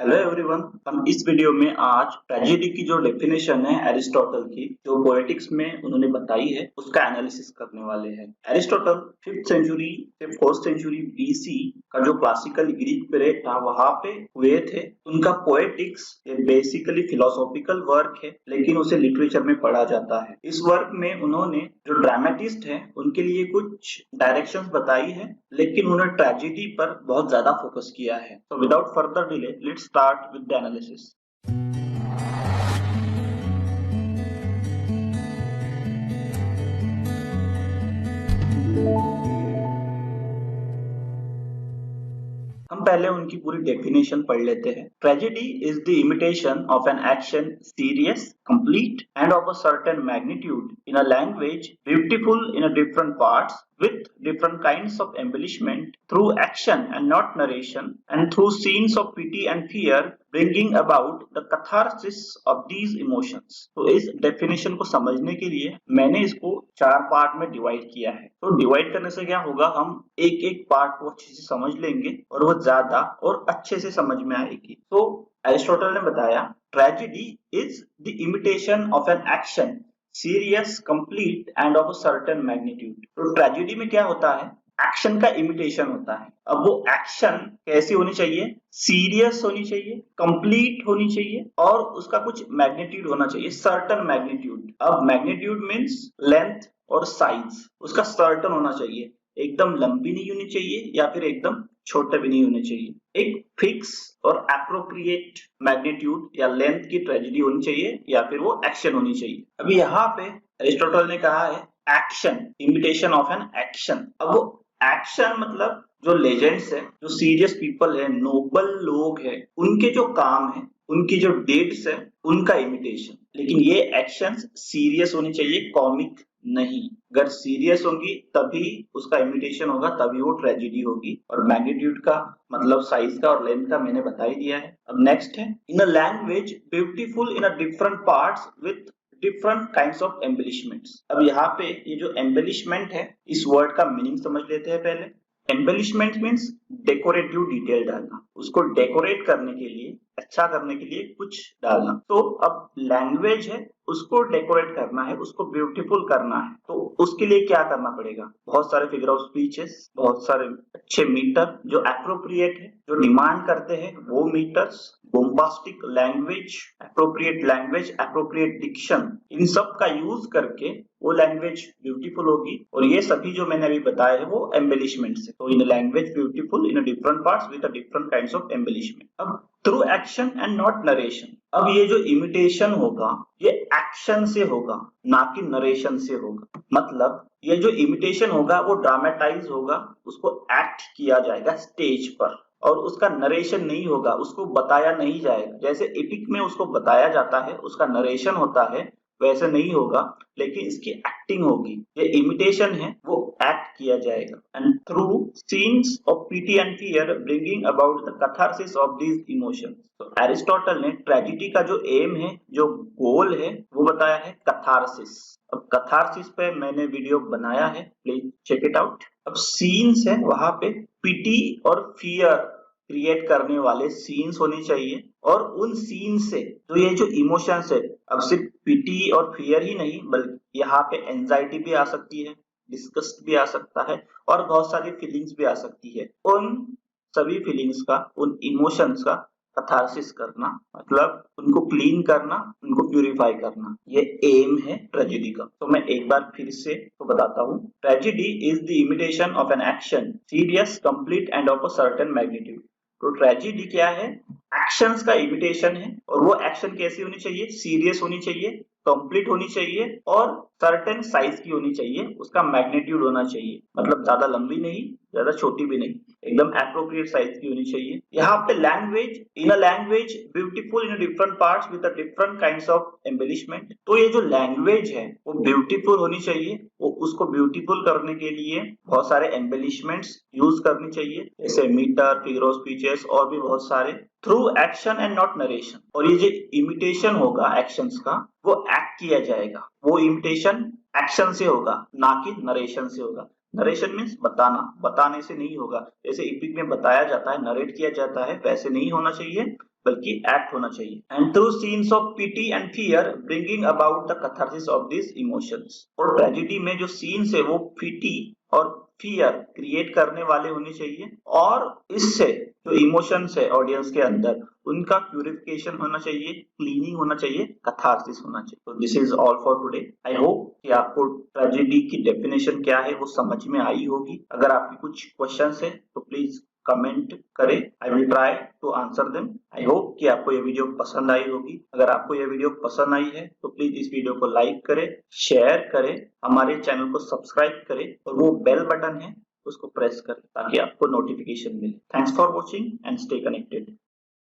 Hello everyone. हम इस video में आज ट्रेजेडी की जो डेफिनेशन है एरिस्टोटल की, जो पोएटिक्स में उन्होंने बताई है, उसका एनालिसिस करने वाले हैं। एरिस्टोटल 5th सेंचुरी से 4th सेंचुरी बीसी का जो क्लासिकल ग्रीक पीरियड था वहां पे हुए थे। उनका पोएटिक्स बेसिकली फिलोसॉफिकल वर्क है, लेकिन उसे लिटरेचर में पढ़ा जाता है। इस वर्क में उन्होंने जो ड्रामेटिस्ट है उनके लिए कुछ डायरेक्शंस बताई है, लेकिन उन्होंने ट्रेजेडी पर बहुत ज्यादा फोकस किया है। तो without further delay let's start with the analysis. हम पहले उनकी पूरी डेफिनेशन पढ़ लेते हैं। Tragedy is the imitation of an action serious, complete and of a certain magnitude in a language beautiful in a different parts with different kinds of embellishment through action and not narration and through scenes of pity and fear bringing about the catharsis of these emotions। तो इस definition को समझने के लिए मैंने इसको 4 part में divide किया है। तो डिवाइड करने से क्या होगा, हम एक एक पार्ट को अच्छे से समझ लेंगे और वो ज्यादा और अच्छे से समझ में आएगी। तो एरिस्टोटल ने बताया tragedy is the imitation of an action serious, complete end of a certain magnitude. तो ट्रेजेडी में क्या होता है, एक्शन का इमिटेशन होता है। अब वो एक्शन कैसी होनी चाहिए, सीरियस होनी चाहिए, कंप्लीट होनी चाहिए और उसका कुछ मैग्नीट्यूड होना चाहिए, सर्टेन मैग्नीट्यूड। अब मैग्नीट्यूड मींस लेंथ और साइज, उसका सर्टेन होना चाहिए। एकदम लंबी नहीं होनी चाहिए या फिर एकदम छोटे भी नहीं होने चाहिए। एक फिक्स और एप्रोप्रिएट मैग्नीट्यूड या लेंथ की ट्रेजेडी होनी चाहिए या फिर वो एक्शन होनी चाहिए। अभी यहाँ पे एरिस्टोटल ने कहा है action, imitation of an action. अब वो एक्शन मतलब जो लेजेंड्स है, जो सीरियस पीपल है, नोबल लोग है, उनके जो काम है, उनकी जो डेड्स है, उनका इमिटेशन। लेकिन ये एक्शंस सीरियस होनी चाहिए, कॉमिक नहीं। अगर सीरियस होगी तभी उसका इमिटेशन होगा, तभी वो ट्रेजेडी होगी। और मैग्नीट्यूड का मतलब साइज का और लेंथ का मैंने बता ही दिया है। अब नेक्स्ट है in a language beautiful in a different parts with different kinds of embellishments. अब यहाँ पे ये जो एम्बेलिशमेंट है, इस वर्ड का मीनिंग समझ लेते हैं पहले। एम्बेलिशमेंट मीन्स डेकोरेटिव डिटेल डालना, उसको डेकोरेट करने के लिए, अच्छा करने के लिए कुछ डालना। तो अब लैंग्वेज है, उसको डेकोरेट करना है, उसको ब्यूटीफुल करना है, तो उसके लिए क्या करना पड़ेगा, बहुत सारे फिगर ऑफ स्पीचेस, बहुत सारे अच्छे मीटर जो एप्रोप्रिएट है, जो डिमांड करते हैं वो मीटर्स, बोम्बास्टिक लैंग्वेज, एप्रोप्रिएट डिक्शन, इन सब का यूज करके वो लैंग्वेज ब्यूटीफुल होगी। और ये सभी जो मैंने अभी बताया है वो एम्बेलिशमेंट्स है। तो in language beautiful in different parts with different kinds of embellishment. अब through action and not narration. अब ये जो इमिटेशन होगा ये एक्शन से होगा, ना कि नरेशन से होगा। मतलब ये जो इमिटेशन होगा वो ड्रामेटाइज होगा, उसको एक्ट किया जाएगा स्टेज पर, और उसका नरेशन नहीं होगा, उसको बताया नहीं जाएगा। जैसे एपिक में उसको बताया जाता है, उसका नरेशन होता है, वैसे नहीं होगा, लेकिन इसकी एक्टिंग होगी। ये इमिटेशन है, वो एक्ट किया जाएगा। And through scenes of pity and fear bringing about the catharsis of these emotions. तो एरिस्टोटल ने ट्रेजेडी का जो एम है, जो गोल है, वो बताया है कैथारसिस। अब कैथारसिस पे मैंने वीडियो बनाया है, प्लीज चेक इट आउट। अब सीन्स है, वहां पे पिटी और फियर क्रिएट करने वाले सीन्स होने चाहिए, और उन सीन से तो ये जो इमोशंस है, अब सिर्फ पिटी और फियर ही नहीं, बल्कि यहाँ पे एंजाइटी भी आ सकती है, डिस्गस्ट भी आ सकता है, और बहुत सारी फीलिंग्स भी आ सकती है। उन सभी फीलिंग्स का, उन इमोशंस का कैथारसिस करना, मतलब उनको क्लीन करना, उनको प्यूरिफाई करना, ये एम है ट्रेजेडी का। तो मैं एक बार फिर से तो बताता हूँ, tragedy is the imitation of an action serious, complete end of a certain magnitude. तो ट्रेजेडी क्या है, एक्शंस का इमिटेशन है, और वो एक्शन कैसी होनी चाहिए, सीरियस होनी चाहिए, कंप्लीट होनी चाहिए और सर्टेन साइज की होनी चाहिए, उसका मैग्नीट्यूड होना चाहिए। मतलब ज्यादा लंबी नहीं, ज्यादा छोटी भी नहीं, एकदम एप्रोप्रिएट साइज की होनी चाहिए। यहाँ पे language in a language beautiful in different parts with different kinds of embellishment. तो ये जो लैंग्वेज है वो ब्यूटीफुल होनी चाहिए, वो उसको ब्यूटीफुल करने के लिए बहुत सारे एम्बेलिशमेंट्स यूज करनी चाहिए, जैसे मीटर, फिगर ऑफ स्पीचेस और भी बहुत सारे, through action and not narration. और ये जो इमिटेशन होगा एक्शंस का, वो एक्ट किया जाएगा, वो इमिटेशन एक्शन से होगा, ना कि नरेशन से होगा। नरेशन मीन्स बताना, बताने से नहीं होगा। जैसे इपिक में बताया जाता है, नरेट किया जाता है, वैसे नहीं होना चाहिए, बल्कि एक्ट होना चाहिए। And through scenes of pity and fear bringing about the catharsis of this emotions. और ट्रेजेडी में जो सीन्स है वो पिटी और फियर क्रिएट करने वाले होने चाहिए, और इससे जो इमोशंस है ऑडियंस के अंदर उनका प्यूरिफिकेशन होना चाहिए, क्लीनिंग होना चाहिए, कैथारसिस होना चाहिए। तो this is all for today. I hope कि आपको ट्रेजेडी की डेफिनेशन क्या है वो समझ में आई होगी। अगर आपकी कुछ क्वेश्चंस है तो प्लीज कमेंट करें, I will try to answer them. I hope कि आपको ये वीडियो पसंद आई होगी। अगर आपको ये वीडियो पसंद आई है तो प्लीज इस वीडियो को लाइक करें, शेयर करें, हमारे चैनल को सब्सक्राइब करें और वो बेल बटन है उसको प्रेस करें ताकि आपको नोटिफिकेशन मिले। Thanks for watching and stay connected.